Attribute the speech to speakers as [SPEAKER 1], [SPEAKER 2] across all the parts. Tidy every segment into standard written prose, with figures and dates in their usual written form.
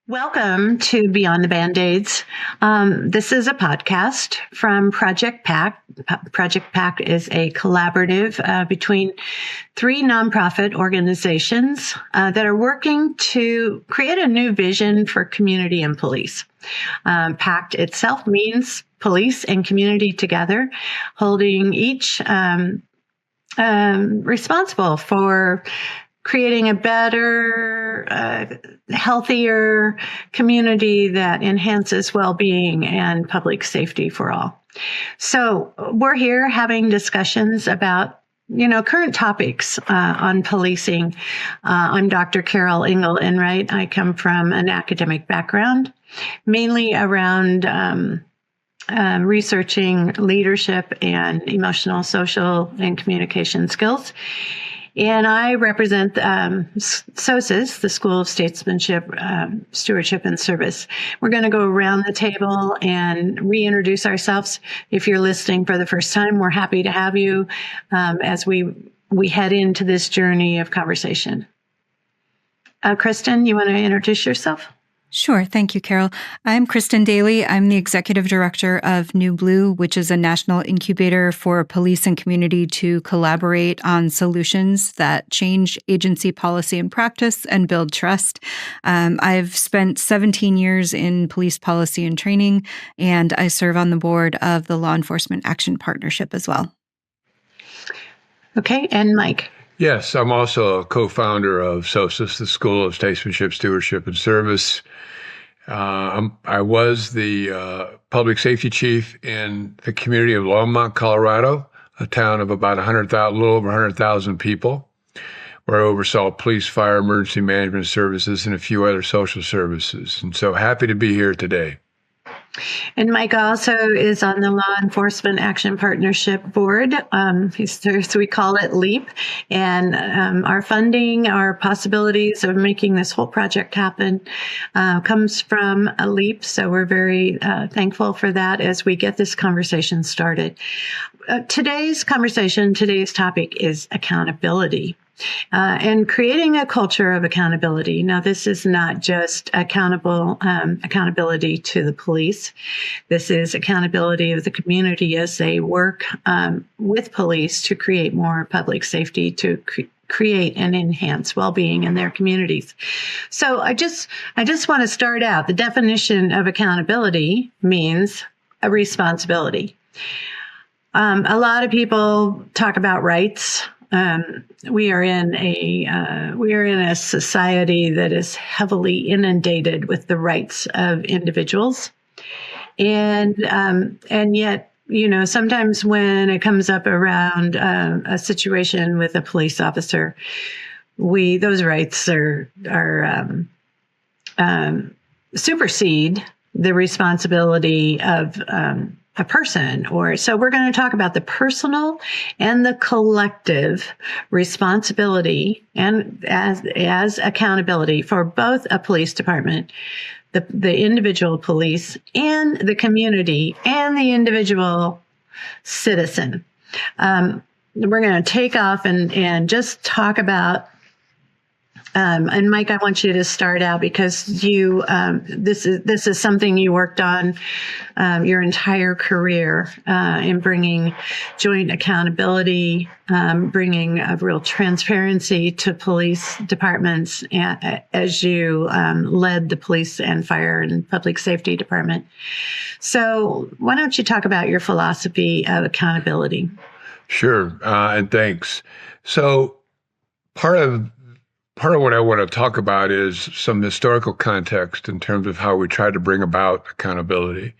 [SPEAKER 1] Welcome to Beyond the Band-Aids. This is a podcast from Project PACT. Project PACT is a collaborative between three nonprofit organizations that are working to create a new vision for community and police. PACT itself means police and community together, holding each responsible for creating a better, healthier community that enhances well-being and public safety for all. So we're here having discussions about, current topics on policing. I'm Dr. Carol Engel-Enright. I come from an academic background, mainly around researching leadership and emotional, social, and communication skills. And I represent SOSIS, the School of Statesmanship, Stewardship, and Service. We're going to go around the table and reintroduce ourselves. If you're listening for the first time, we're happy to have you as we head into this journey of conversation. Kristin, you want to introduce yourself?
[SPEAKER 2] Sure. Thank you, Carol. I'm Kristin Daley. I'm the Executive Director of New Blue, which is a national incubator for police and community to collaborate on solutions that change agency policy and practice and build trust. I've spent 17 years in police policy and training, and I serve on the board of the Law Enforcement Action Partnership as well.
[SPEAKER 1] Okay. And Mike?
[SPEAKER 3] Yes, I'm also a co-founder of SOSIS, the School of Statesmanship, Stewardship, and Service. I was the public safety chief in the community of Longmont, Colorado, a town of about a little over 100,000 people, where I oversaw police, fire, emergency management services, and a few other social services. And so happy to be here today.
[SPEAKER 1] And Mike also is on the Law Enforcement Action Partnership Board. We call it LEAP. And our funding, our possibilities of making this whole project happen comes from a LEAP. So we're very thankful for that as we get this conversation started. Today's topic is accountability. And creating a culture of accountability. Now, this is not just accountability to the police. This is accountability of the community as they work with police to create more public safety, to create and enhance well-being in their communities. So I just want to start out. The definition of accountability means a responsibility. A lot of people talk about rights. We are in a society that is heavily inundated with the rights of individuals, and yet, sometimes when it comes up around a situation with a police officer, those rights are supersede the responsibility of a person. So we're going to talk about the personal and the collective responsibility and as accountability for both a police department, the individual police, and the community and the individual citizen. We're going to take off and just talk about and Mike, I want you to start out because this is something you worked on your entire career in bringing joint accountability, bringing a real transparency to police departments as you led the police and fire and public safety department. So why don't you talk about your philosophy of accountability?
[SPEAKER 3] Sure, and thanks. So part of what I want to talk about is some historical context in terms of how we try to bring about accountability.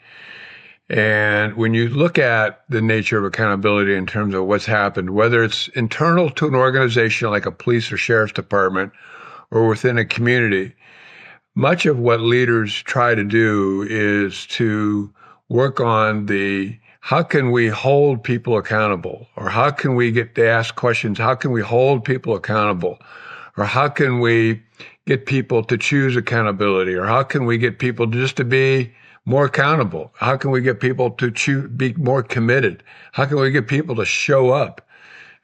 [SPEAKER 3] And when you look at the nature of accountability in terms of what's happened, whether it's internal to an organization like a police or sheriff's department or within a community, much of what leaders try to do is to work on how can we hold people accountable? Or how can we get to ask questions? How can we hold people accountable? Or how can we get people to choose accountability? Or how can we get people just to be more accountable? How can we get people to be more committed? How can we get people to show up?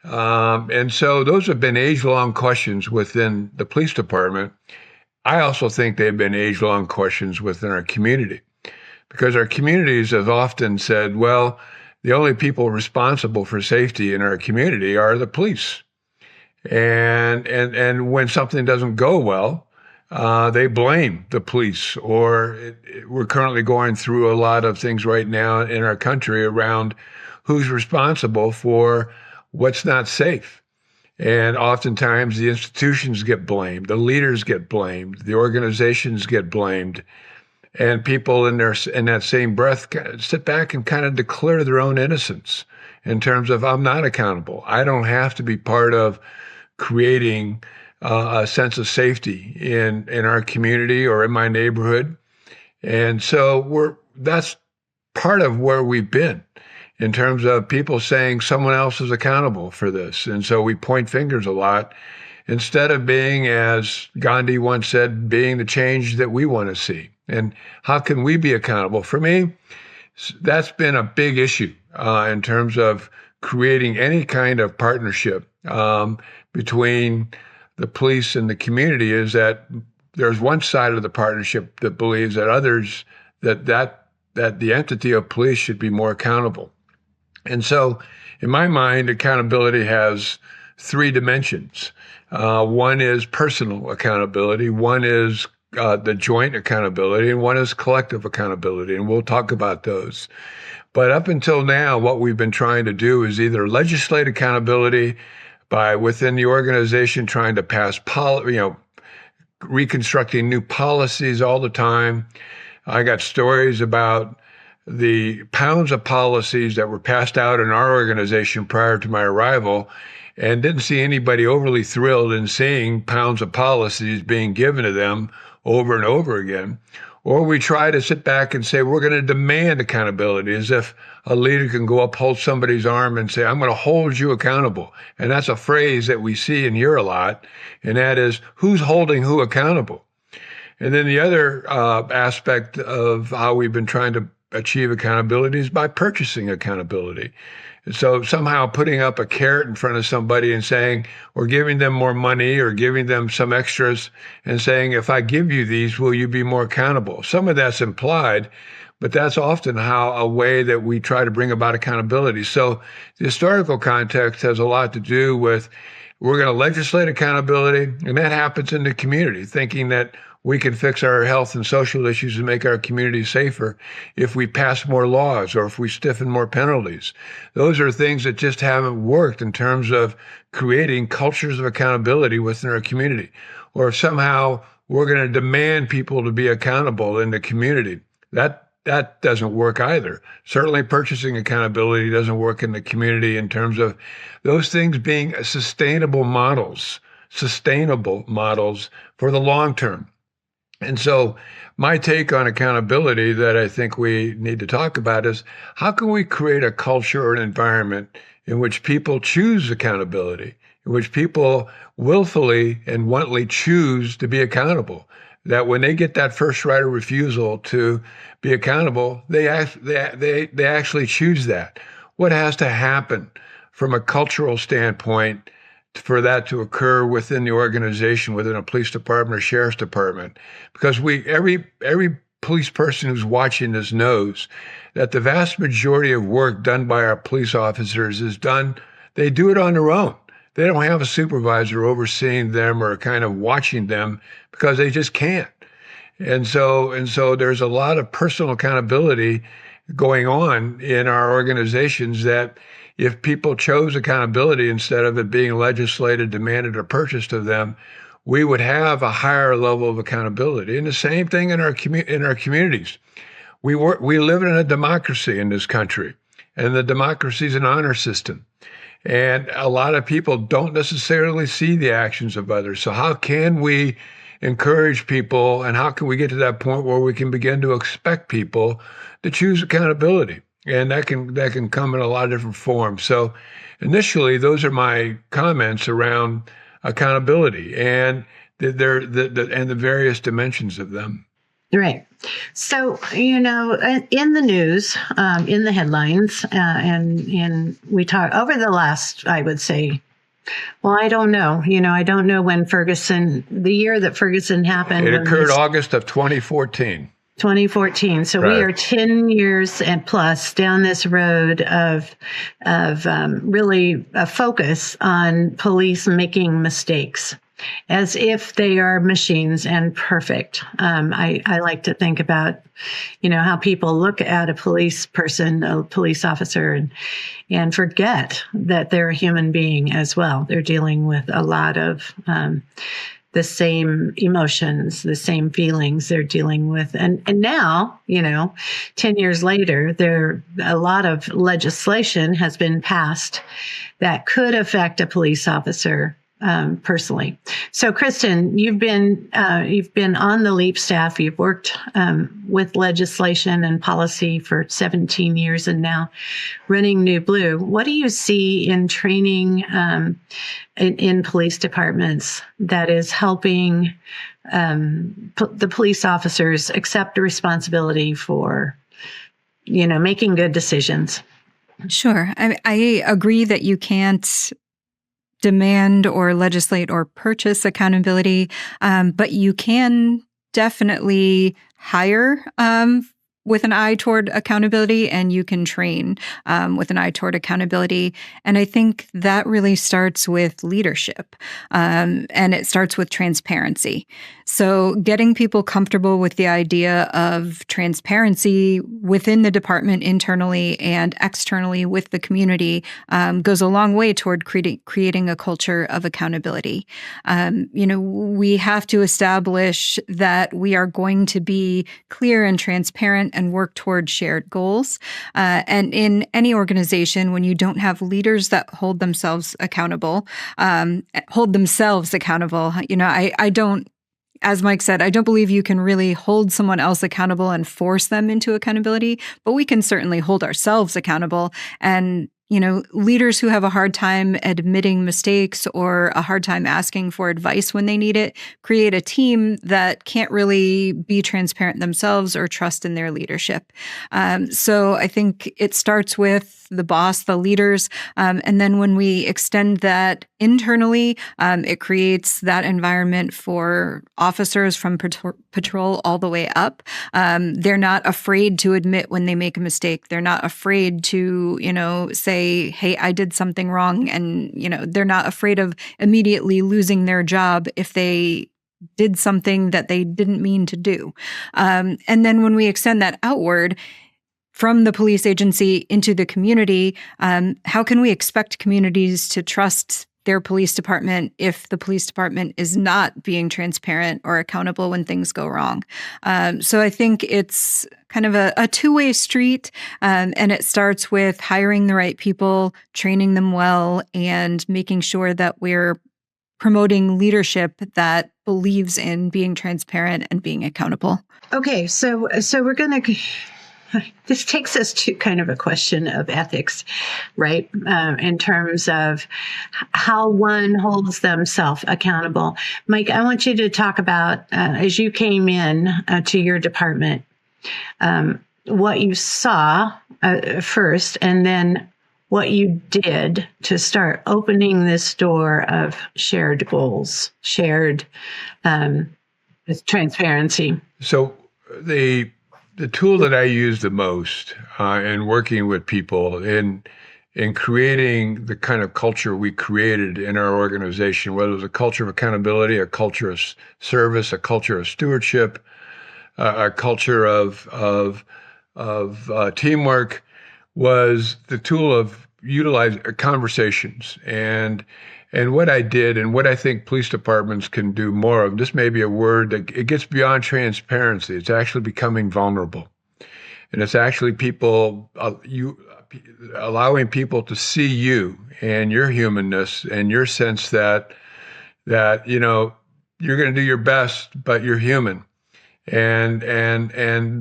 [SPEAKER 3] And so those have been age-long questions within the police department. I also think they've been age-long questions within our community, because our communities have often said, well, the only people responsible for safety in our community are the police. And when something doesn't go well, they blame the police. Or we're currently going through a lot of things right now in our country around who's responsible for what's not safe. And oftentimes the institutions get blamed, the leaders get blamed, the organizations get blamed, and people in that same breath sit back and kind of declare their own innocence in terms of, I'm not accountable. I don't have to be part of creating a sense of safety in our community or in my neighborhood. And so that's part of where we've been in terms of people saying someone else is accountable for this. And so we point fingers a lot instead of being, as Gandhi once said, being the change that we want to see. And how can we be accountable? For me, that's been a big issue in terms of creating any kind of partnership between the police and the community, is that there's one side of the partnership that believes that others, that the entity of police should be more accountable. And so in my mind, accountability has three dimensions. One is personal accountability, one is the joint accountability, and one is collective accountability. And we'll talk about those. But up until now, what we've been trying to do is either legislate accountability by within the organization trying to pass reconstructing new policies all the time. I got stories about the pounds of policies that were passed out in our organization prior to my arrival, and didn't see anybody overly thrilled in seeing pounds of policies being given to them over and over again. Or we try to sit back and say, we're going to demand accountability, as if a leader can go up, hold somebody's arm and say, I'm going to hold you accountable. And that's a phrase that we see and hear a lot. And that is, who's holding who accountable? And then the other aspect of how we've been trying to achieve accountability is by purchasing accountability. So somehow putting up a carrot in front of somebody and saying, or giving them more money or giving them some extras and saying, if I give you these, will you be more accountable? Some of that's implied, but that's often a way that we try to bring about accountability. So the historical context has a lot to do with, we're going to legislate accountability, and that happens in the community, thinking that we can fix our health and social issues and make our community safer if we pass more laws or if we stiffen more penalties. Those are things that just haven't worked in terms of creating cultures of accountability within our community. Or if somehow we're going to demand people to be accountable in the community, that doesn't work either. Certainly purchasing accountability doesn't work in the community in terms of those things being sustainable models for the long term. And so my take on accountability that I think we need to talk about is, how can we create a culture or an environment in which people choose accountability, in which people willfully and wantonly choose to be accountable, that when they get that first right of refusal to be accountable, they actually choose that. What has to happen from a cultural standpoint for that to occur within the organization, within a police department or sheriff's department? Because every police person who's watching this knows that the vast majority of work done by our police officers they do it on their own. They don't have a supervisor overseeing them or kind of watching them, because they just can't. And so there's a lot of personal accountability going on in our organizations that, if people chose accountability instead of it being legislated, demanded, or purchased of them, we would have a higher level of accountability. And the same thing in our communities. We live in a democracy in this country, and the democracy is an honor system. And a lot of people don't necessarily see the actions of others. So how can we encourage people, and how can we get to that point where we can begin to expect people to choose accountability? And that can come in a lot of different forms. So initially, those are my comments around accountability and the various dimensions of them.
[SPEAKER 1] Right. So, in the news, in the headlines, and we talk over the last, I would say, Well, I don't know. I don't know when the year that Ferguson happened.
[SPEAKER 3] It occurred August of 2014.
[SPEAKER 1] 2014. So we are 10 years and plus down this road of really a focus on police making mistakes, as if they are machines and perfect. I like to think about, how people look at a police person, a police officer, and forget that they're a human being as well. They're dealing with a lot of the same emotions, the same feelings they're dealing with. And now, 10 years later, a lot of legislation has been passed that could affect a police officer personally. So, Kristin, you've been on the LEAP staff. You've worked with legislation and policy for 17 years, and now running New Blue. What do you see in training in police departments that is helping the police officers accept responsibility for, making good decisions?
[SPEAKER 2] Sure. I agree that you can't demand or legislate or purchase accountability, but you can definitely hire with an eye toward accountability, and you can train with an eye toward accountability. And I think that really starts with leadership, and it starts with transparency. So getting people comfortable with the idea of transparency within the department internally and externally with the community goes a long way toward creating a culture of accountability. We have to establish that we are going to be clear and transparent and work toward shared goals. And in any organization, when you don't have leaders that hold themselves accountable, I don't, as Mike said, I don't believe you can really hold someone else accountable and force them into accountability, but we can certainly hold ourselves accountable. And leaders who have a hard time admitting mistakes or a hard time asking for advice when they need it create a team that can't really be transparent themselves or trust in their leadership. So I think it starts with the boss, the leaders, and then when we extend that internally, it creates that environment for officers from patrol all the way up. They're not afraid to admit when they make a mistake. They're not afraid to, say, hey, I did something wrong. And, they're not afraid of immediately losing their job if they did something that they didn't mean to do. And then when we extend that outward from the police agency into the community, how can we expect communities to trust their police department if the police department is not being transparent or accountable when things go wrong? So I think it's kind of a two-way street, and it starts with hiring the right people, training them well, and making sure that we're promoting leadership that believes in being transparent and being accountable.
[SPEAKER 1] Okay, so we're going to... This takes us to kind of a question of ethics, right? In terms of how one holds themselves accountable. Mike, I want you to talk about, as you came in to your department, what you saw first, and then what you did to start opening this door of shared goals, shared transparency.
[SPEAKER 3] So the tool that I use the most in working with people in creating the kind of culture we created in our organization, whether it was a culture of accountability, a culture of service, a culture of stewardship, a culture of teamwork, was the tool of utilizing conversations. And what I did, and what I think police departments can do more of, this may be a word that it gets beyond transparency. It's actually becoming vulnerable. And it's actually allowing people to see you and your humanness and your sense that you're going to do your best, but you're human. And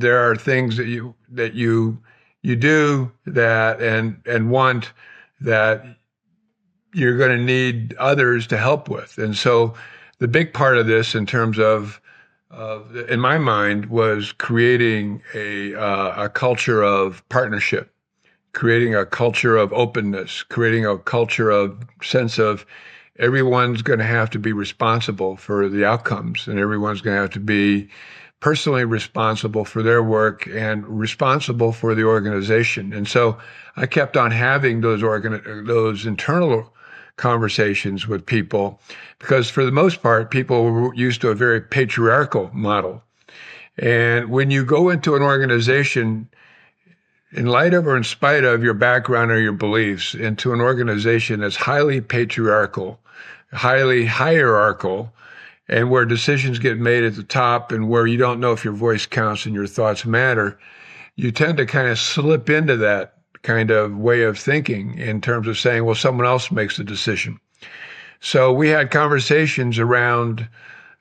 [SPEAKER 3] there are things that you do that and want that you're going to need others to help with. And so the big part of this in terms of in my mind, was creating a culture of partnership, creating a culture of openness, creating a culture of sense of everyone's going to have to be responsible for the outcomes, and everyone's going to have to be personally responsible for their work and responsible for the organization. And so I kept on having those internal conversations with people, because for the most part, people were used to a very patriarchal model. And when you go into an organization, in light of or in spite of your background or your beliefs, into an organization that's highly patriarchal, highly hierarchical, and where decisions get made at the top and where you don't know if your voice counts and your thoughts matter, you tend to kind of slip into that kind of way of thinking in terms of saying, well, someone else makes the decision. So we had conversations around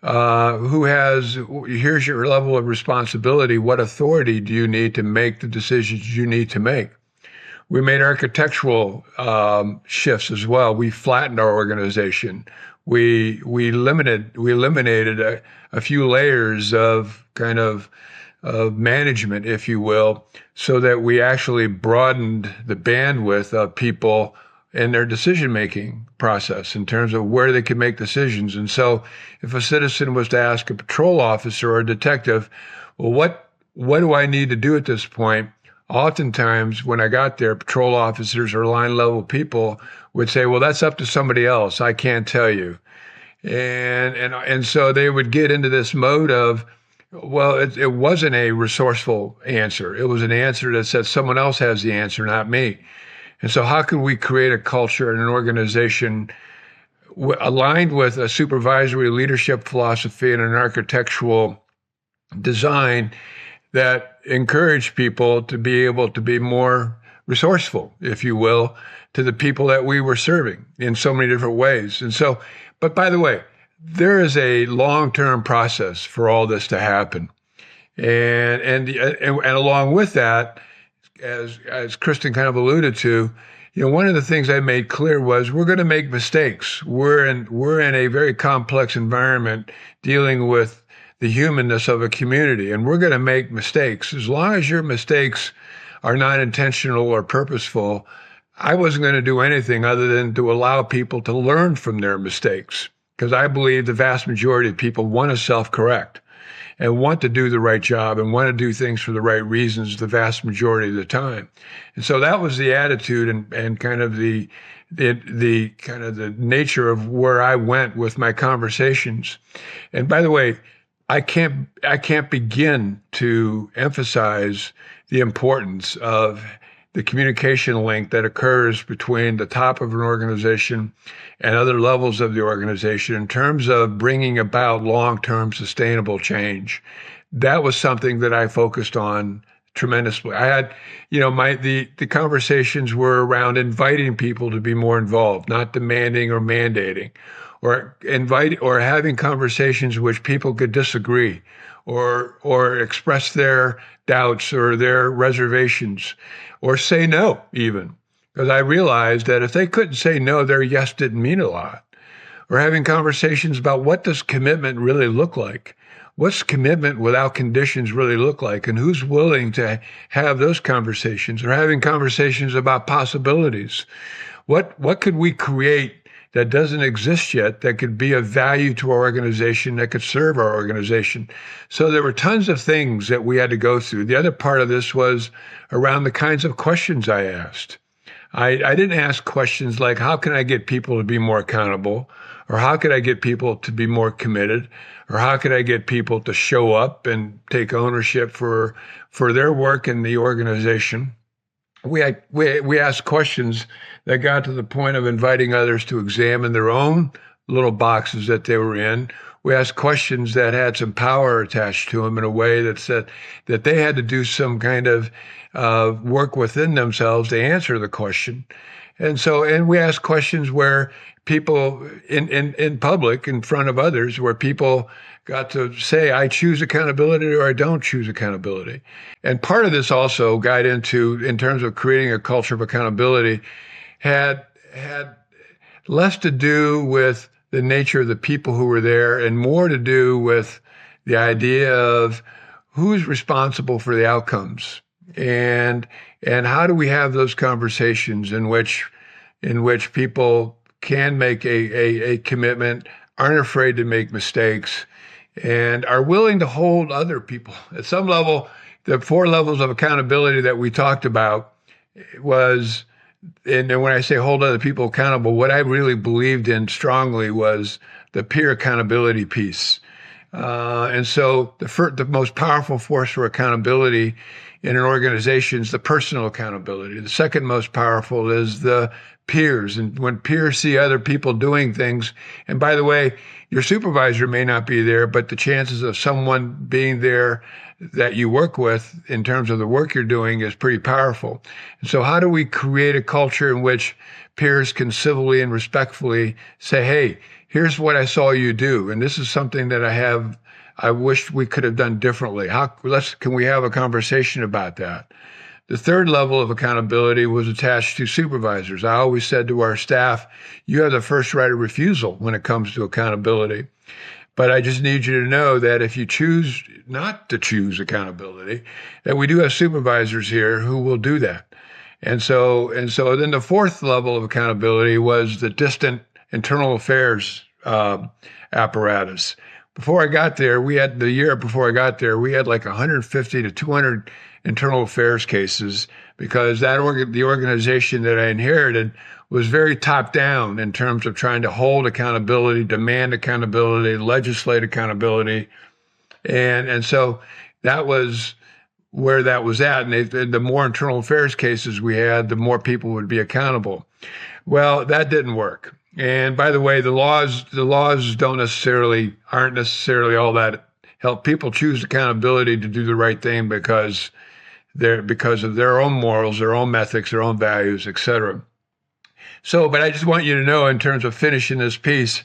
[SPEAKER 3] here's your level of responsibility. What authority do you need to make the decisions you need to make? We made architectural shifts as well. We flattened our organization. We eliminated a few layers of kind of management, if you will, so that we actually broadened the bandwidth of people in their decision-making process in terms of where they could make decisions. And so if a citizen was to ask a patrol officer or a detective, well, what do I need to do at this point? Oftentimes when I got there, patrol officers or line level people would say, well, that's up to somebody else. I can't tell you. And so they would get into this mode of, well, it wasn't a resourceful answer. It was an answer that said someone else has the answer, not me. And so how can we create a culture and an organization aligned with a supervisory leadership philosophy and an architectural design that encourage people to be able to be more resourceful, if you will, to the people that we were serving in so many different ways. And so, but by the way, there is a long-term process for all this to happen. And along with that, as Kristin kind of alluded to, one of the things I made clear was we're going to make mistakes. We're in a very complex environment dealing with the humanness of a community, and we're going to make mistakes. As long as your mistakes are not intentional or purposeful, I wasn't going to do anything other than to allow people to learn from their mistakes, because I believe the vast majority of people want to self-correct and want to do the right job and want to do things for the right reasons the vast majority of the time. And so that was the attitude and kind of the kind of the nature of where I went with my conversations. And by the way, I can't begin to emphasize the importance of the communication link that occurs between the top of an organization and other levels of the organization in terms of bringing about long-term sustainable change. That was something that I focused on tremendously. I had, the conversations were around inviting people to be more involved, not demanding or mandating, or having conversations which people could disagree or express their doubts or their reservations or say no even. Because I realized that if they couldn't say no, their yes didn't mean a lot. Or having conversations about what does commitment really look like? What's commitment without conditions really look like? And who's willing to have those conversations? Or having conversations about possibilities. What could we create that doesn't exist yet that could be of value to our organization, that could serve our organization? So there were tons of things that we had to go through. The other part of this was around the kinds of questions I asked. I didn't ask questions like, how can I get people to be more accountable? Or how could I get people to be more committed? Or how could I get people to show up and take ownership for their work in the organization? We asked questions that got to the point of inviting others to examine their own little boxes that they were in. We asked questions that had some power attached to them in a way that said that they had to do some kind of work within themselves to answer the question. And we asked questions where people in public, in front of others, where people got to say, I choose accountability or I don't choose accountability. And part of this also got into, in terms of creating a culture of accountability, had less to do with the nature of the people who were there and more to do with the idea of who's responsible for the outcomes and how do we have those conversations in which people can make a commitment, aren't afraid to make mistakes, and are willing to hold other people. At some level, the 4 levels of accountability that we talked about was, and when I say hold other people accountable, what I really believed in strongly was the peer accountability piece. And so the most powerful force for accountability in an organization is the personal accountability. The second most powerful is the peers. And when peers see other people doing things, and by the way, your supervisor may not be there, but the chances of someone being there that you work with in terms of the work you're doing is pretty powerful. And so how do we create a culture in which peers can civilly and respectfully say, hey, here's what I saw you do, and this is something that I wish we could have done differently. Can we have a conversation about that? The third level of accountability was attached to supervisors. I always said to our staff, you have the first right of refusal when it comes to accountability. But I just need you to know that if you choose not to choose accountability, that we do have supervisors here who will do that. And so then the fourth level of accountability was the distant internal affairs apparatus. Before I got there, the year before I got there, we had like 150 to 200 internal affairs cases because the organization that I inherited was very top down in terms of trying to hold accountability, demand accountability, legislate accountability. And so that was where that was at. And the more internal affairs cases we had, the more people would be accountable. Well, that didn't work. And by the way, the laws aren't necessarily all that help people choose accountability to do the right thing because of their own morals, their own ethics, their own values, etc. So, but I just want you to know, in terms of finishing this piece,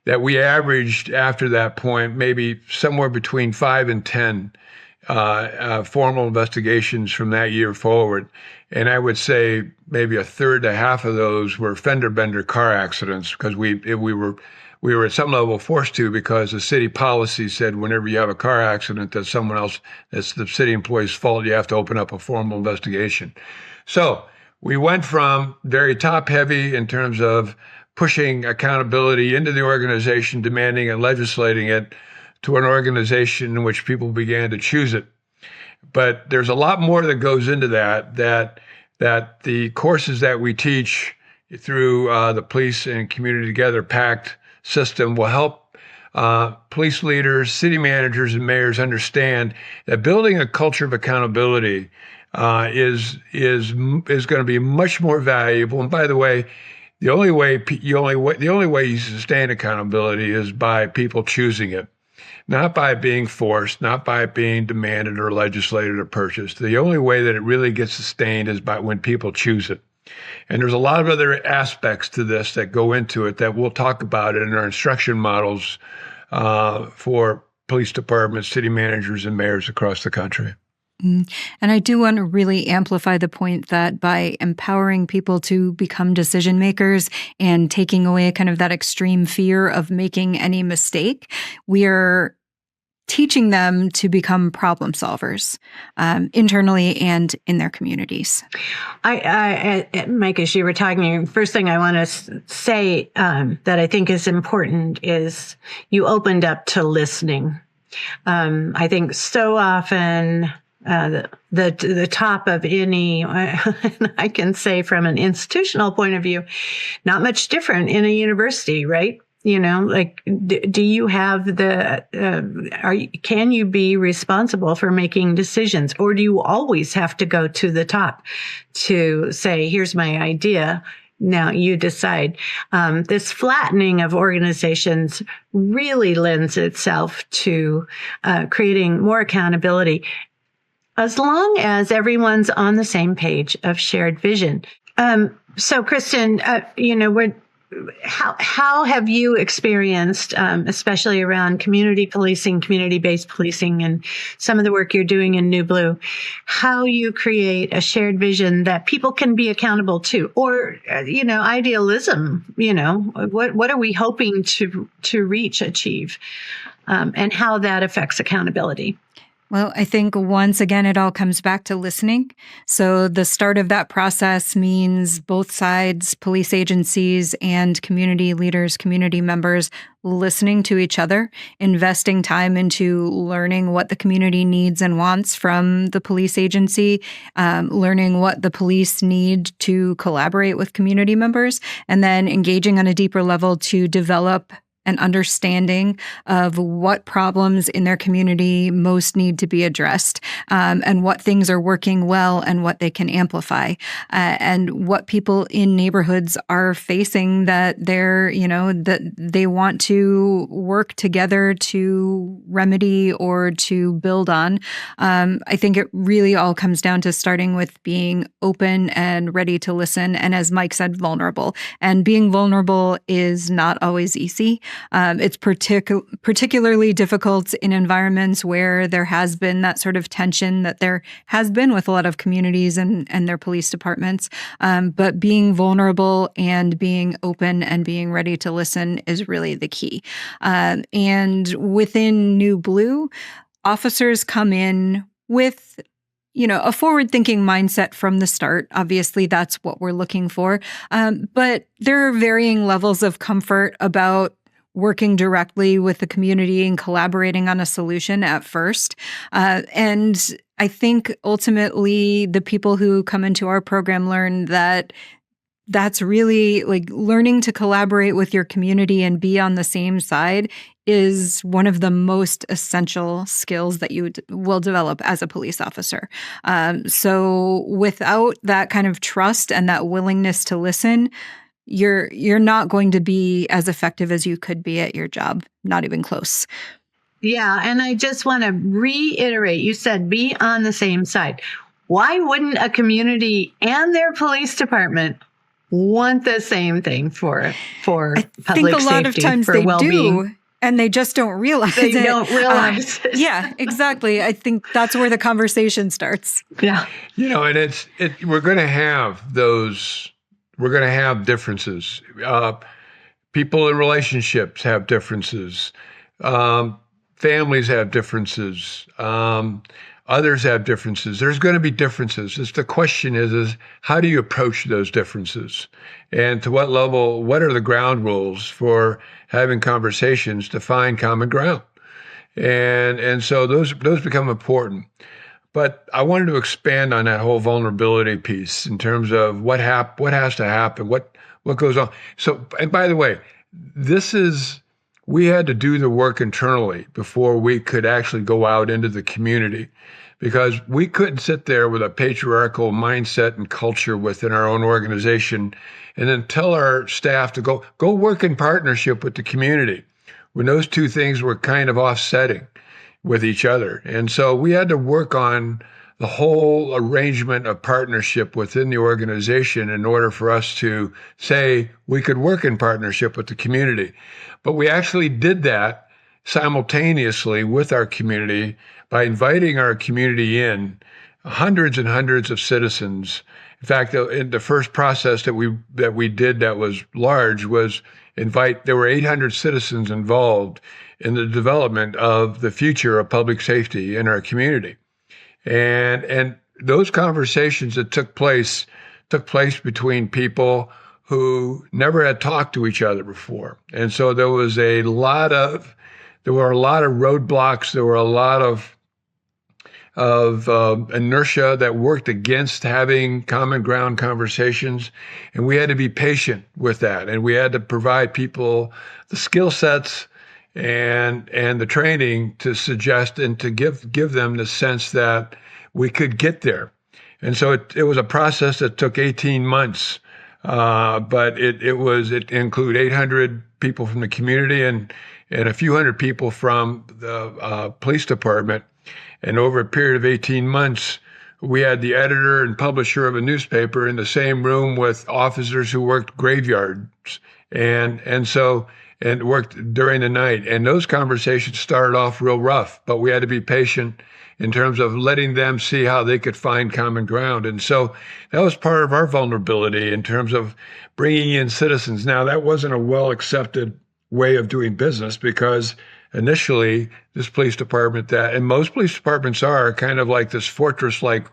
[SPEAKER 3] that we averaged after that point maybe somewhere between 5 and 10 formal investigations from that year forward. And I would say maybe a third to half of those were fender bender car accidents because we were at some level forced to, because the city policy said whenever you have a car accident that's the city employee's fault, you have to open up a formal investigation. So we went from very top heavy in terms of pushing accountability into the organization, demanding and legislating it, to an organization in which people began to choose it. But there's a lot more that goes into that the courses that we teach through the Police and Community Together PACT system will help police leaders, city managers, and mayors understand that building a culture of accountability is going to be much more valuable. And by the way, the only way you sustain accountability is by people choosing it. Not by being forced, not by being demanded or legislated or purchased. The only way that it really gets sustained is by when people choose it. And there's a lot of other aspects to this that go into it that we'll talk about in our instruction models for police departments, city managers, and mayors across the country.
[SPEAKER 2] And I do want to really amplify the point that by empowering people to become decision makers and taking away kind of that extreme fear of making any mistake, we are teaching them to become problem solvers internally and in their communities.
[SPEAKER 1] Mike, as you were talking, first thing I want to say that I think is important is you opened up to listening. I think so often the top of any, I can say from an institutional point of view, not much different in a university, right? You know, like, do you have can you be responsible for making decisions, or do you always have to go to the top to say, here's my idea, now you decide? This flattening of organizations really lends itself to creating more accountability, as long as everyone's on the same page of shared vision. So, Kristin, how have you experienced, especially around community policing, community-based policing, and some of the work you're doing in New Blue, how you create a shared vision that people can be accountable to, or, idealism, what are we hoping to achieve, and how that affects accountability?
[SPEAKER 2] Well, I think once again, it all comes back to listening. So the start of that process means both sides, police agencies and community leaders, community members, listening to each other, investing time into learning what the community needs and wants from the police agency, learning what the police need to collaborate with community members, and then engaging on a deeper level to develop an understanding of what problems in their community most need to be addressed, and what things are working well and what they can amplify, and what people in neighborhoods are facing that that they want to work together to remedy or to build on. I think it really all comes down to starting with being open and ready to listen. And as Mike said, vulnerable. And being vulnerable is not always easy. It's particularly difficult in environments where there has been that sort of tension that there has been with a lot of communities and their police departments. But being vulnerable and being open and being ready to listen is really the key. And within New Blue, officers come in with a forward-thinking mindset from the start. Obviously, that's what we're looking for. But there are varying levels of comfort about working directly with the community and collaborating on a solution at first. And I think ultimately the people who come into our program learn that that's really like learning to collaborate with your community and be on the same side is one of the most essential skills that you will develop as a police officer. So without that kind of trust and that willingness to listen, you're not going to be as effective as you could be at your job, not even close.
[SPEAKER 1] Yeah, and I just want to reiterate, you said be on the same side. Why wouldn't a community and their police department want the same thing for public safety,
[SPEAKER 2] I think a lot of times they
[SPEAKER 1] well-being?
[SPEAKER 2] do, and they just don't realize
[SPEAKER 1] They
[SPEAKER 2] it.
[SPEAKER 1] don't realize it.
[SPEAKER 2] Yeah, exactly. I think that's where the conversation starts.
[SPEAKER 1] Yeah.
[SPEAKER 3] And we're going to have those. We're going to have differences. People in relationships have differences. Families have differences. Others have differences. There's going to be differences. The question is how do you approach those differences? And to what level, what are the ground rules for having conversations to find common ground? And so those become important. But I wanted to expand on that whole vulnerability piece in terms of what has to happen, what goes on. So, and by the way, we had to do the work internally before we could actually go out into the community, because we couldn't sit there with a patriarchal mindset and culture within our own organization and then tell our staff to go work in partnership with the community when those two things were kind of offsetting with each other. And so we had to work on the whole arrangement of partnership within the organization in order for us to say we could work in partnership with the community. But we actually did that simultaneously with our community by inviting our community in, hundreds and hundreds of citizens. In fact, in the first process that we did that was large was there were 800 citizens involved in the development of the future of public safety in our community. And those conversations that took place between people who never had talked to each other before. And so there were a lot of roadblocks, there were a lot of inertia that worked against having common ground conversations. And we had to be patient with that. And we had to provide people the skill sets and the training to suggest and to give them the sense that we could get there. And so it was a process that took 18 months, but it included 800 people from the community and a few hundred people from the police department. And over a period of 18 months, we had the editor and publisher of a newspaper in the same room with officers who worked graveyards and worked during the night. And those conversations started off real rough, but we had to be patient in terms of letting them see how they could find common ground. And so that was part of our vulnerability in terms of bringing in citizens. Now, that wasn't a well-accepted way of doing business because, initially this police department and most police departments are kind of like this fortress-like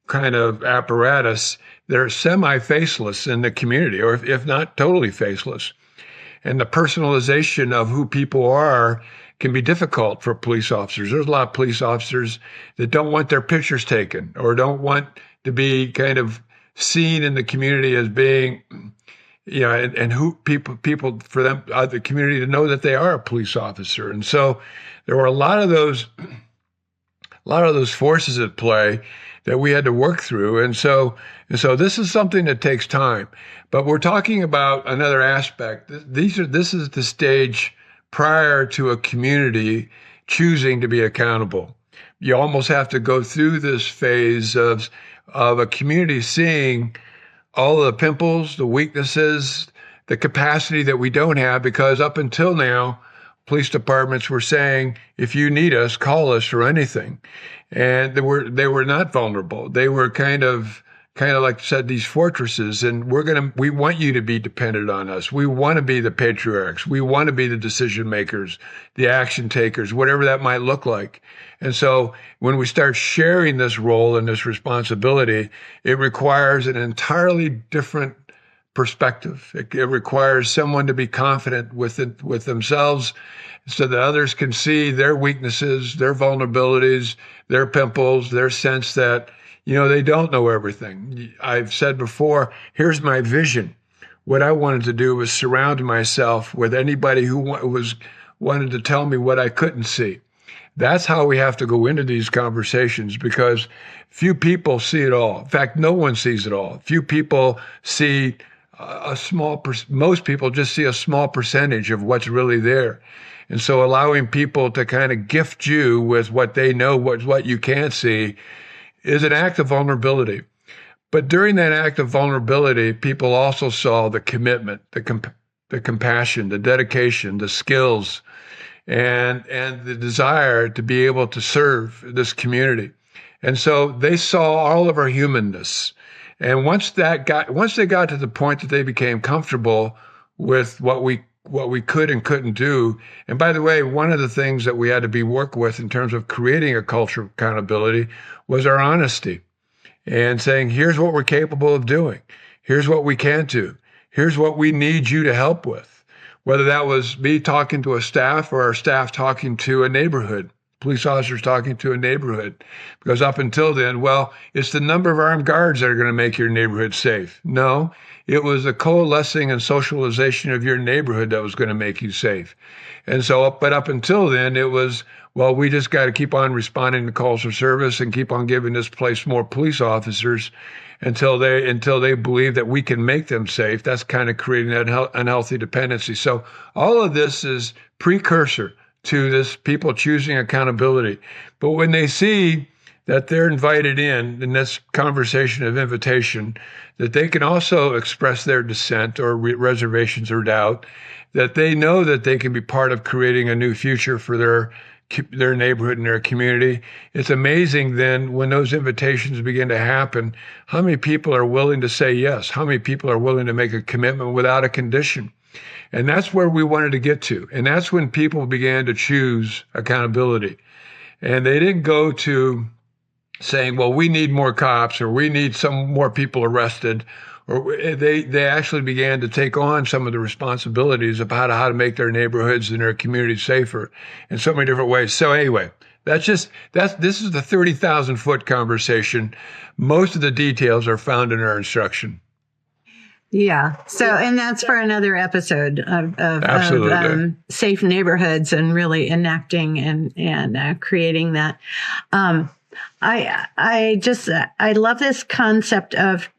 [SPEAKER 3] kind of apparatus. They're semi-faceless in the community, or if not totally faceless. And the personalization of who people are can be difficult for police officers. There's a lot of police officers that don't want their pictures taken or don't want to be kind of seen in the community as being, and who people for them, the community to know that they are a police officer. And so there were a lot of those forces at play that we had to work through. And so this is something that takes time. But we're talking about another aspect. This is the stage prior to a community choosing to be accountable. You almost have to go through this phase of a community seeing all the pimples, the weaknesses, the capacity that we don't have, because up until now, police departments were saying, if you need us, call us for anything. And they were not vulnerable. They were kind of like I said, these fortresses, and we want you to be dependent on us. We want to be the patriarchs. We want to be the decision makers, the action takers, whatever that might look like. And so when we start sharing this role and this responsibility, it requires an entirely different perspective. It requires someone to be confident with themselves so that others can see their weaknesses, their vulnerabilities, their pimples, their sense that, they don't know everything. I've said before, here's my vision. What I wanted to do was surround myself with anybody who wanted to tell me what I couldn't see. That's how we have to go into these conversations, because few people see it all. In fact, no one sees it all. Few people see most people just see a small percentage of what's really there. And so allowing people to kind of gift you with what they know, what you can't see, is an act of vulnerability. But during that act of vulnerability, people also saw the commitment, the compassion, the dedication, the skills, and the desire to be able to serve this community. And so they saw all of our humanness. And once they got to the point that they became comfortable with what we could and couldn't do. And by the way, one of the things that we had to work with in terms of creating a culture of accountability was our honesty and saying, here's what we're capable of doing. Here's what we can't do. Here's what we need you to help with. Whether that was me talking to a staff or our staff talking to a neighborhood, police officers talking to a neighborhood. Because up until then, it's the number of armed guards that are going to make your neighborhood safe. No, it was the coalescing and socialization of your neighborhood that was going to make you safe. And so, but up until then, it was, we just got to keep on responding to calls for service and keep on giving this place more police officers until they believe that we can make them safe. That's kind of creating that unhealthy dependency. So all of this is precursor to this people choosing accountability. But when they see that they're invited in this conversation of invitation, that they can also express their dissent or reservations or doubt, that they know that they can be part of creating a new future for their neighborhood and their community. It's amazing then when those invitations begin to happen, how many people are willing to say yes? How many people are willing to make a commitment without a condition? And that's where we wanted to get to. And that's when people began to choose accountability. And they didn't go to saying, we need more cops, or we need some more people arrested, or they actually began to take on some of the responsibilities about how to make their neighborhoods and their communities safer in so many different ways. So anyway, this is the 30,000 foot conversation. Most of the details are found in our instruction.
[SPEAKER 1] Yeah. So, and that's for another episode of safe neighborhoods and really enacting and creating that. I love this concept of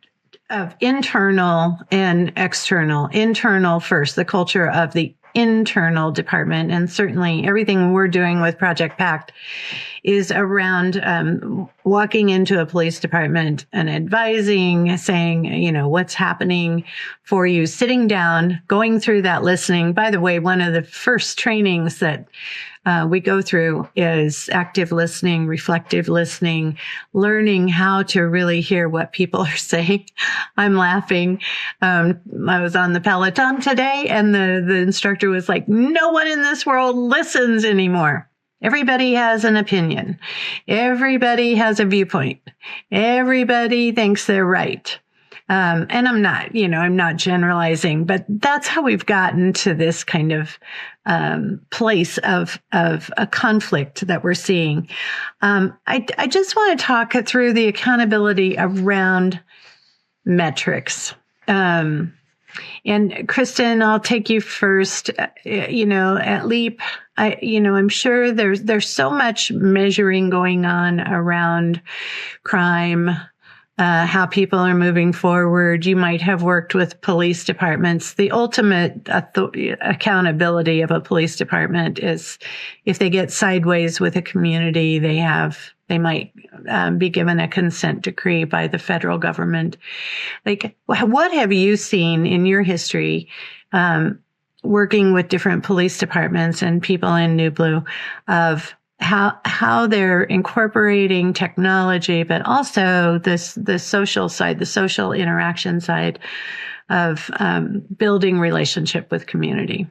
[SPEAKER 1] internal and external. Internal first, the culture of the internal department, and certainly everything we're doing with Project PACT is around walking into a police department and advising, saying, what's happening for you, sitting down, going through that listening. By the way, one of the first trainings that we go through is active listening, reflective listening, learning how to really hear what people are saying. I'm laughing. I was on the Peloton today, and the instructor was like, no one in this world listens anymore. Everybody has an opinion. Everybody has a viewpoint. Everybody thinks they're right. And I'm not generalizing, but that's how we've gotten to this kind of place of a conflict that we're seeing. I just want to talk through the accountability around metrics. And Kristin, I'll take you first. At LEAP, I'm sure there's so much measuring going on around crime, how people are moving forward. You might have worked with police departments. The ultimate accountability of a police department is if they get sideways with a community, they might be given a consent decree by the federal government. Like, what have you seen in your history working with different police departments and people in New Blue of how they're incorporating technology, but also the social side, the social interaction side of building relationship with community?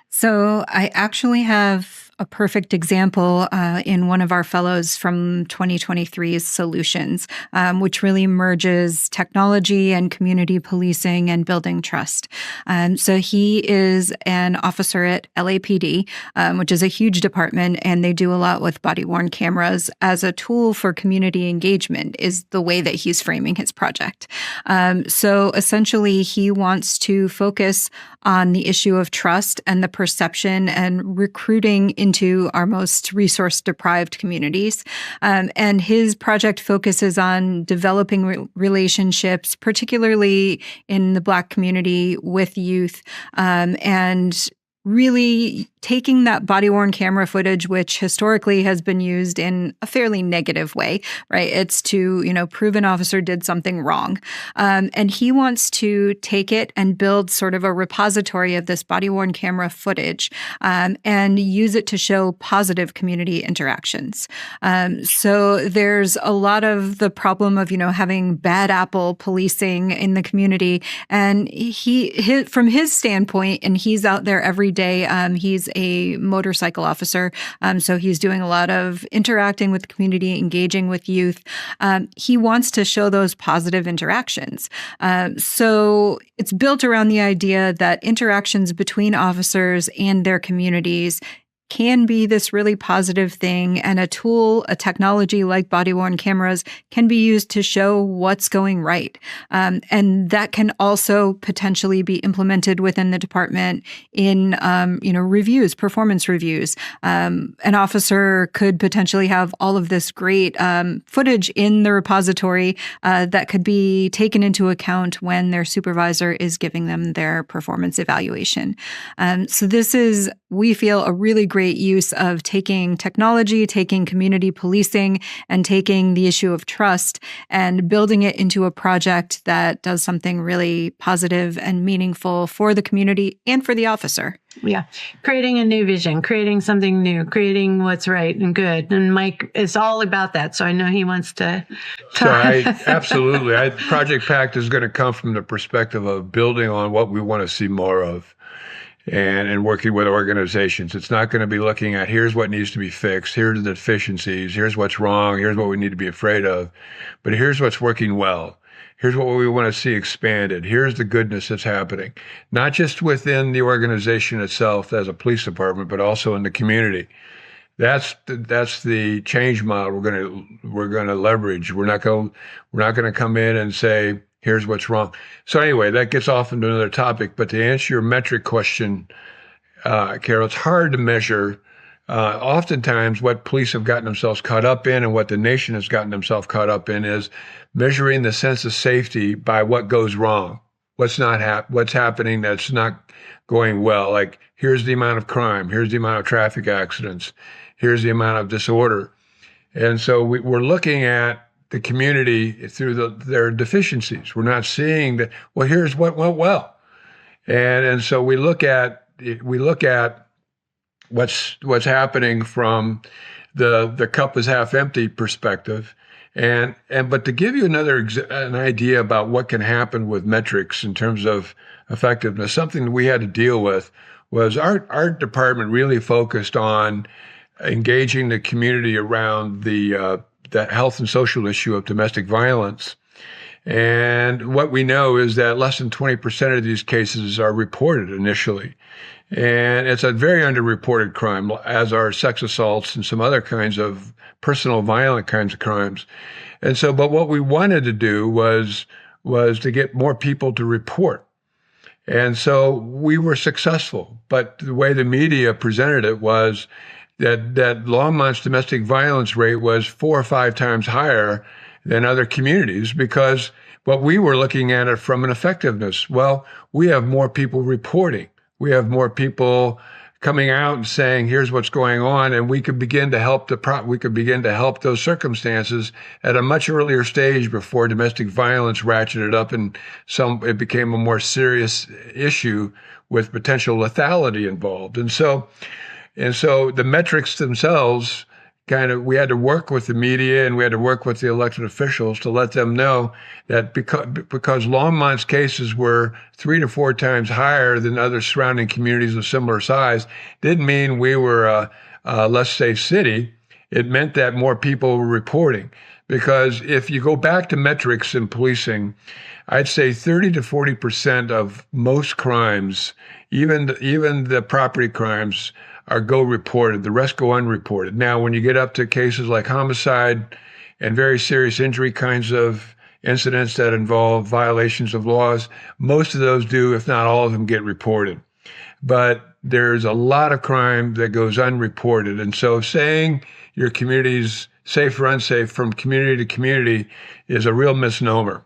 [SPEAKER 2] So I actually have a perfect example in one of our fellows from 2023's Solutions, which really merges technology and community policing and building trust. So he is an officer at LAPD, which is a huge department, and they do a lot with body-worn cameras as a tool for community engagement is the way that he's framing his project. So essentially, he wants to focus on the issue of trust and the perception and recruiting into our most resource-deprived communities. And his project focuses on developing relationships, particularly in the Black community with youth, and really taking that body-worn camera footage, which historically has been used in a fairly negative way, right? It's to, prove an officer did something wrong. And he wants to take it and build sort of a repository of this body-worn camera footage and use it to show positive community interactions. So there's a lot of the problem of, having bad apple policing in the community. And from his standpoint, and he's out there every day, he's a motorcycle officer. So he's doing a lot of interacting with the community, engaging with youth. He wants to show those positive interactions. So it's built around the idea that interactions between officers and their communities can be this really positive thing, and a tool, a technology like body-worn cameras can be used to show what's going right. And that can also potentially be implemented within the department in, reviews, performance reviews. An officer could potentially have all of this great footage in the repository that could be taken into account when their supervisor is giving them their performance evaluation. So this is, we feel, a really great use of taking technology, taking community policing, and taking the issue of trust and building it into a project that does something really positive and meaningful for the community and for the officer.
[SPEAKER 1] Yeah. Creating a new vision, creating something new, creating what's right and good. And Mike is all about that. So I know he wants to talk.
[SPEAKER 3] Absolutely. Project PACT is going to come from the perspective of building on what we want to see more of. And working with organizations. It's not going to be looking at here's what needs to be fixed, here's the deficiencies, here's what's wrong, here's what we need to be afraid of, but here's what's working well. Here's what we want to see expanded. Here's the goodness that's happening, not just within the organization itself as a police department, but also in the community. That's the change model we're going to leverage. We're not going to come in and say, here's what's wrong. So anyway, that gets off into another topic. But to answer your metric question, Carol, it's hard to measure. Oftentimes, what police have gotten themselves caught up in and what the nation has gotten themselves caught up in is measuring the sense of safety by what goes wrong, what's happening that's not going well. Like, here's the amount of crime, here's the amount of traffic accidents, here's the amount of disorder. And so we're looking at the community through their deficiencies. We're not seeing that, well, here's what went well. And so we look at what's happening from the cup is half empty perspective. But to give you an idea about what can happen with metrics in terms of effectiveness, something that we had to deal with was our department really focused on engaging the community around the health and social issue of domestic violence. And what we know is that less than 20% of these cases are reported initially. And it's a very underreported crime, as are sex assaults and some other kinds of personal violent kinds of crimes. And so, but what we wanted to do was to get more people to report. And so we were successful. But the way the media presented it was that Longmont's domestic violence rate was 4 or 5 times higher than other communities, because what we were looking at it from an effectiveness. Well, we have more people reporting. We have more people coming out and saying, here's what's going on, and we could begin to help those circumstances at a much earlier stage before domestic violence ratcheted up and it became a more serious issue with potential lethality involved. And so the metrics themselves, we had to work with the media and we had to work with the elected officials to let them know that because Longmont's cases were 3 to 4 times higher than other surrounding communities of similar size, didn't mean we were a less safe city. It meant that more people were reporting. Because if you go back to metrics in policing, I'd say 30 to 40% of most crimes, even the property crimes, go reported. The rest go unreported. Now, when you get up to cases like homicide and very serious injury kinds of incidents that involve violations of laws, most of those do, if not all of them, get reported. But there's a lot of crime that goes unreported. And so saying your community's safe or unsafe from community to community is a real misnomer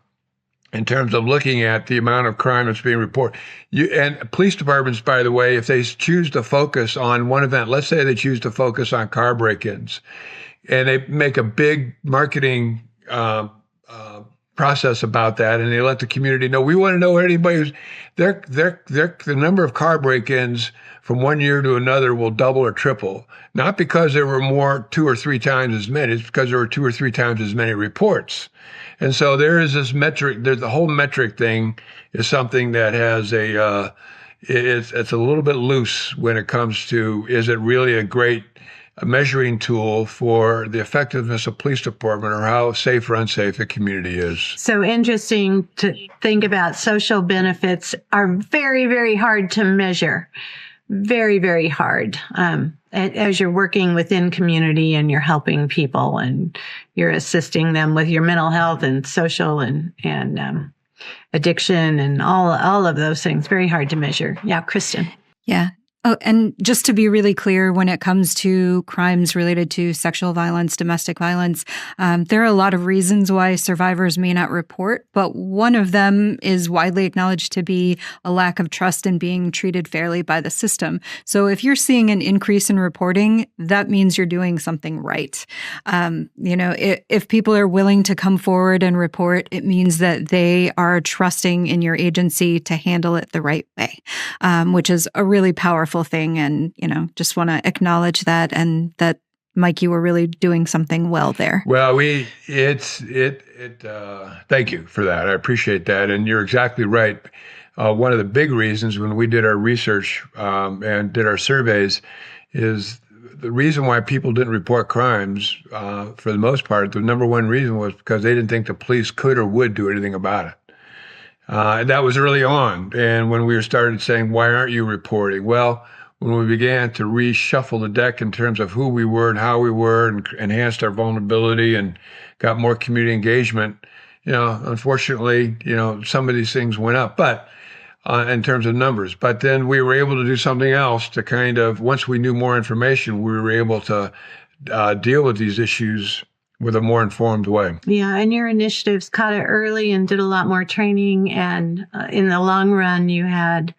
[SPEAKER 3] in terms of looking at the amount of crime that's being reported. And police departments, by the way, if they choose to focus on one event, let's say they choose to focus on car break-ins, and they make a big marketing process about that, and they let the community know, we want to know where anybody's, the number of car break-ins from one year to another will double or triple. Not because there were 2 or 3 times as many, it's because there were 2 or 3 times as many reports. And so there is this metric, the whole metric thing is something that has it's a little bit loose when it comes to, is it really a great measuring tool for the effectiveness of police department or how safe or unsafe a community is.
[SPEAKER 1] So interesting to think about. Social benefits are very, very hard to measure. Very, very hard. As you're working within community and you're helping people and you're assisting them with your mental health and social and addiction and all of those things, very hard to measure. Yeah, Kristin.
[SPEAKER 2] Yeah. Oh, and just to be really clear, when it comes to crimes related to sexual violence, domestic violence, there are a lot of reasons why survivors may not report, but one of them is widely acknowledged to be a lack of trust in being treated fairly by the system. So if you're seeing an increase in reporting, that means you're doing something right. If people are willing to come forward and report, it means that they are trusting in your agency to handle it the right way, which is a really powerful thing. And, just want to acknowledge that, and that, Mike, you were really doing something well there.
[SPEAKER 3] Well, thank you for that. I appreciate that. And you're exactly right. One of the big reasons when we did our research and did our surveys is the reason why people didn't report crimes, for the most part, the number one reason was because they didn't think the police could or would do anything about it. And that was early on. And when we started saying, why aren't you reporting? Well, when we began to reshuffle the deck in terms of who we were and how we were, and enhanced our vulnerability and got more community engagement, unfortunately, some of these things went up, but in terms of numbers. But then we were able to do something else to kind of, once we knew more information, we were able to deal with these issues with a more informed way.
[SPEAKER 1] Yeah, and your initiatives caught it early and did a lot more training. And in the long run, you had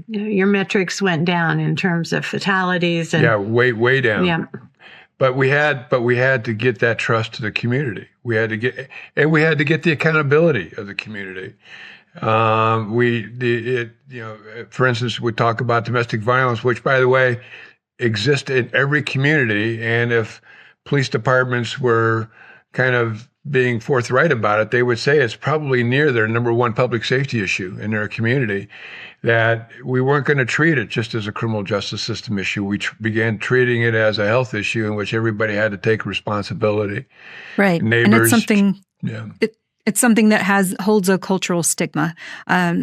[SPEAKER 1] your metrics went down in terms of fatalities. And,
[SPEAKER 3] yeah, way down.
[SPEAKER 1] Yeah.
[SPEAKER 3] But we had to get that trust to the community. We had to get the accountability of the community. For instance, we talk about domestic violence, which, by the way, exists in every community. And if police departments were kind of being forthright about it, they would say it's probably near their number one public safety issue in their community, that we weren't going to treat it just as a criminal justice system issue. We began treating it as a health issue in which everybody had to take responsibility.
[SPEAKER 2] Right.
[SPEAKER 3] Neighbors.
[SPEAKER 2] And it's something,
[SPEAKER 3] yeah.
[SPEAKER 2] It's something that holds a cultural stigma.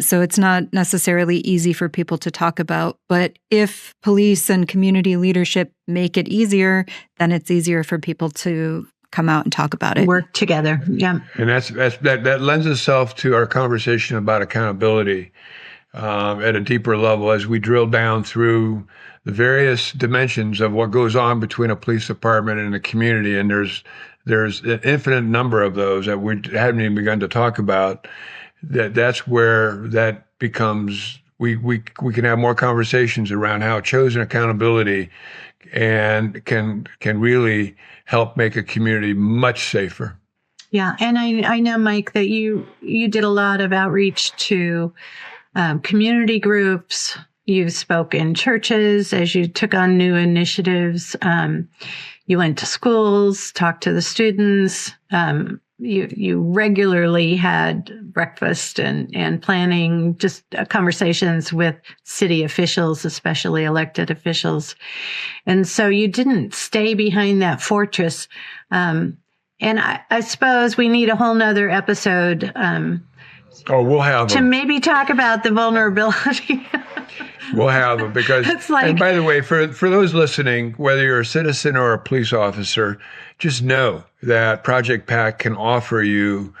[SPEAKER 2] So it's not necessarily easy for people to talk about. But if police and community leadership make it easier, then it's easier for people to come out and talk about it.
[SPEAKER 1] Work together. Yeah.
[SPEAKER 3] And that lends itself to our conversation about accountability at a deeper level as we drill down through the various dimensions of what goes on between a police department and a community. And there's an infinite number of those that we haven't even begun to talk about. That's where that becomes, we can have more conversations around how chosen accountability and can really help make a community much safer.
[SPEAKER 1] Yeah. And I know, Mike, that you did a lot of outreach to community groups. You spoke in churches as you took on new initiatives. You went to schools, talked to the students. You regularly had breakfast and planning, just conversations with city officials, especially elected officials. And so you didn't stay behind that fortress. And I suppose we need a whole nother episode
[SPEAKER 3] we'll have
[SPEAKER 1] to maybe talk about the vulnerability.
[SPEAKER 3] We'll have them because, and by the way, for those listening, whether you're a citizen or a police officer, just know that Project PACT can offer you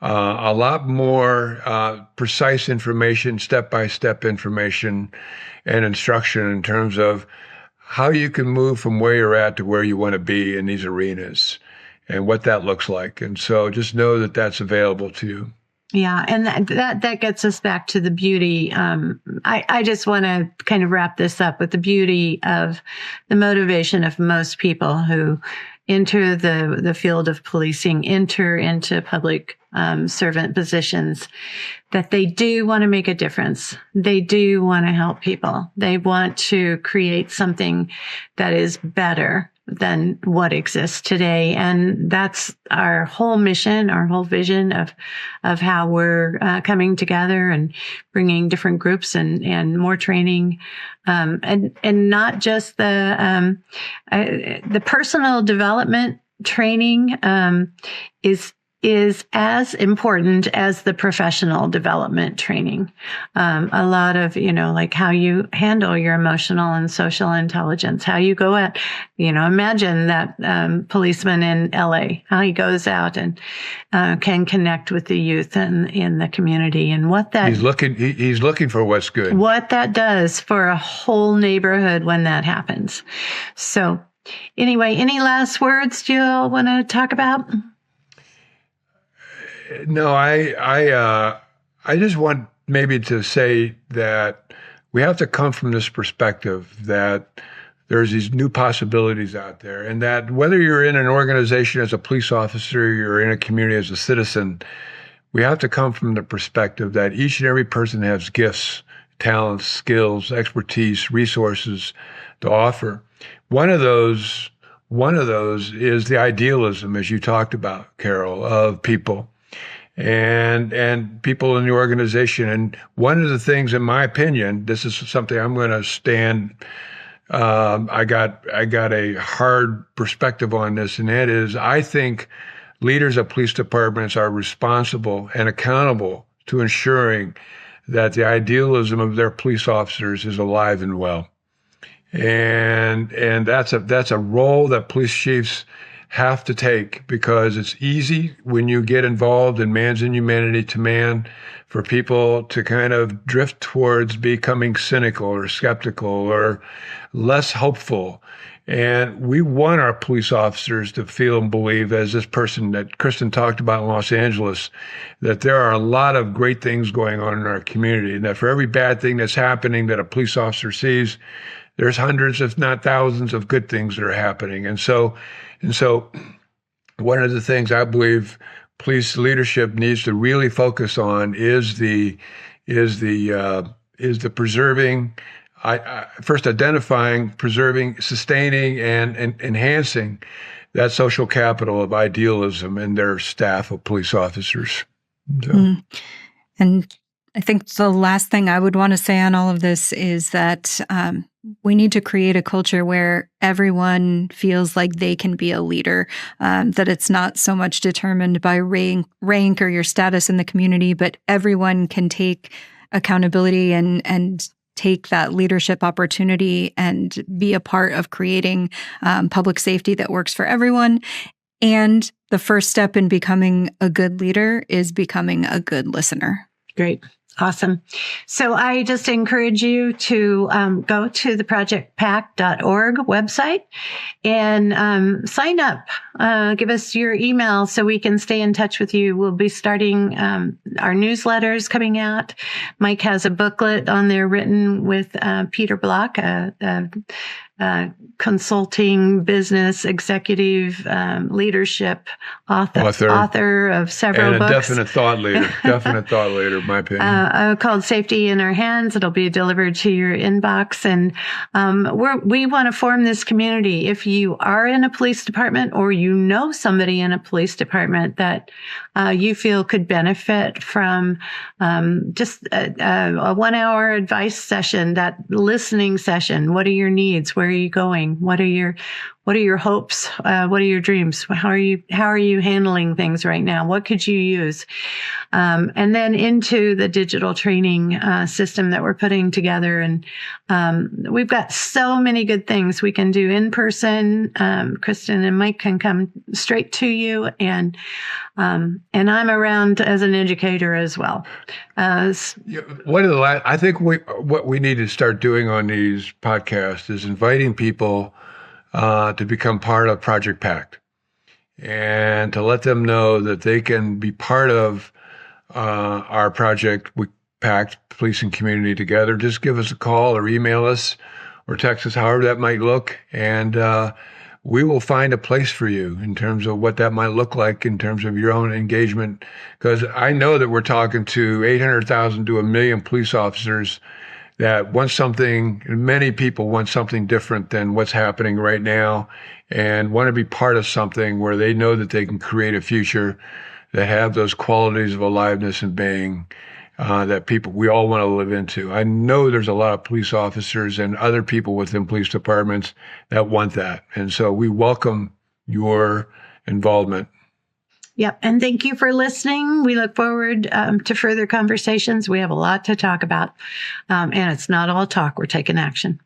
[SPEAKER 3] a lot more precise information, step-by-step information and instruction in terms of how you can move from where you're at to where you want to be in these arenas and what that looks like. And so just know that that's available to you.
[SPEAKER 1] Yeah, and that gets us back to the beauty. I just want to kind of wrap this up with the beauty of the motivation of most people who enter the field of policing, enter into public servant positions, that they do want to make a difference. They do want to help people. They want to create something that is better than what exists today. And that's our whole mission, our whole vision of how we're coming together and bringing different groups and more training, and not just the personal development training is as important as the professional development training. A lot of, like how you handle your emotional and social intelligence, how you go at, imagine that policeman in LA, how he goes out and can connect with the youth in the community, and what that
[SPEAKER 3] he's looking for what's good.
[SPEAKER 1] What that does for a whole neighborhood when that happens. So anyway, any last words you all want to talk about?
[SPEAKER 3] No, I just want maybe to say that we have to come from this perspective that there's these new possibilities out there, and that whether you're in an organization as a police officer, you're in a community as a citizen, we have to come from the perspective that each and every person has gifts, talents, skills, expertise, resources to offer. One of those is the idealism, as you talked about, Carol, of people. And people in the organization. And one of the things, in my opinion, this is something I'm going to stand. I got a hard perspective on this, and that is, I think leaders of police departments are responsible and accountable to ensuring that the idealism of their police officers is alive and well. And that's a role that police chiefs have to take, because it's easy when you get involved in man's inhumanity to man for people to kind of drift towards becoming cynical or skeptical or less hopeful. And we want our police officers to feel and believe, as this person that Kristin talked about in Los Angeles, that there are a lot of great things going on in our community, and that for every bad thing that's happening that a police officer sees, there's hundreds, if not thousands, of good things that are happening. And so one of the things I believe police leadership needs to really focus on is the preserving, first identifying, preserving, sustaining, and enhancing that social capital of idealism in their staff of police officers. So.
[SPEAKER 2] And I think the last thing I would want to say on all of this is that we need to create a culture where everyone feels like they can be a leader, that it's not so much determined by rank or your status in the community, but everyone can take accountability and take that leadership opportunity and be a part of creating public safety that works for everyone. And the first step in becoming a good leader is becoming a good listener.
[SPEAKER 1] Great. Awesome. So I just encourage you to go to the projectpact.org website and sign up. Give us your email so we can stay in touch with you. We'll be starting our newsletters coming out. Mike has a booklet on there written with Peter Block, consulting, business, executive, leadership author of several
[SPEAKER 3] and
[SPEAKER 1] books.
[SPEAKER 3] Definite thought leader, in my opinion.
[SPEAKER 1] Called Safety in Our Hands. It'll be delivered to your inbox. And we want to form this community. If you are in a police department or you know somebody in a police department that you feel could benefit from just a 1 hour advice session, that listening session. What are your needs? Where are you going? What are your hopes? What are your dreams? How are you handling things right now? What could you use? And then into the digital training system that we're putting together. And we've got so many good things we can do in person. Kristin and Mike can come straight to you, and I'm around as an educator as well.
[SPEAKER 3] I think what we need to start doing on these podcasts is inviting people to become part of Project PACT, and to let them know that they can be part of our project with PACT, Police and Community Together. Just give us a call or email us or text us, however that might look, and we will find a place for you in terms of what that might look like in terms of your own engagement. Because I know that we're talking to 800,000 to 1 million police officers that want something, many people want something different than what's happening right now, and want to be part of something where they know that they can create a future that have those qualities of aliveness and being that we all want to live into. I know there's a lot of police officers and other people within police departments that want that. And so we welcome your involvement.
[SPEAKER 1] Yep. And thank you for listening. We look forward to further conversations. We have a lot to talk about. And it's not all talk. We're taking action.